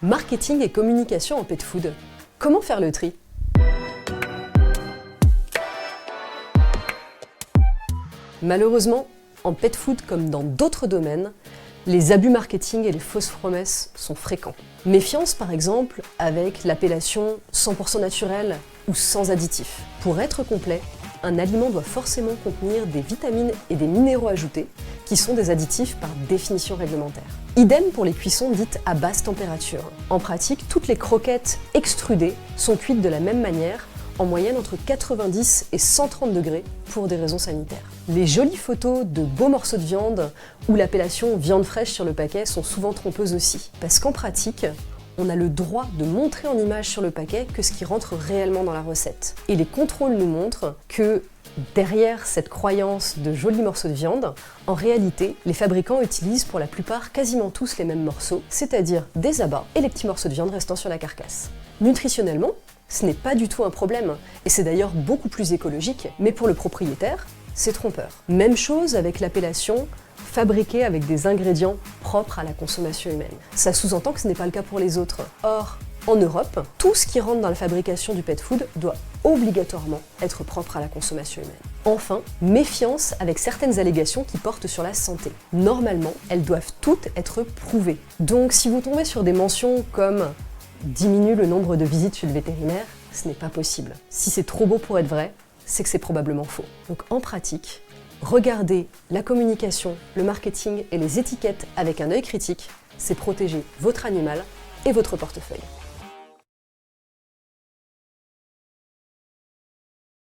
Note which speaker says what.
Speaker 1: Marketing et communication en pet food. Comment faire le tri? Malheureusement, en pet food comme dans d'autres domaines, les abus marketing et les fausses promesses sont fréquents. Méfiance par exemple avec l'appellation 100% naturel ou sans additifs. Pour être complet, un aliment doit forcément contenir des vitamines et des minéraux ajoutés, qui sont des additifs par définition réglementaire. Idem pour les cuissons dites à basse température. En pratique, toutes les croquettes extrudées sont cuites de la même manière, en moyenne entre 90 et 130 degrés pour des raisons sanitaires. Les jolies photos de beaux morceaux de viande ou l'appellation viande fraîche sur le paquet sont souvent trompeuses aussi, parce qu'en pratique, on a le droit de montrer en image sur le paquet que ce qui rentre réellement dans la recette. Et les contrôles nous montrent que derrière cette croyance de jolis morceaux de viande, en réalité, les fabricants utilisent pour la plupart quasiment tous les mêmes morceaux, c'est-à-dire des abats et les petits morceaux de viande restant sur la carcasse. Nutritionnellement, ce n'est pas du tout un problème, et c'est d'ailleurs beaucoup plus écologique, mais pour le propriétaire, c'est trompeur. Même chose avec l'appellation fabriqué avec des ingrédients propres à la consommation humaine. Ça sous-entend que ce n'est pas le cas pour les autres. Or, en Europe, tout ce qui rentre dans la fabrication du pet food doit obligatoirement être propre à la consommation humaine. Enfin, méfiance avec certaines allégations qui portent sur la santé. Normalement, elles doivent toutes être prouvées. Donc si vous tombez sur des mentions comme « diminue le nombre de visites chez le vétérinaire », ce n'est pas possible. Si c'est trop beau pour être vrai, c'est que c'est probablement faux. Donc en pratique, regardez la communication, le marketing et les étiquettes avec un œil critique, c'est protéger votre animal et votre portefeuille.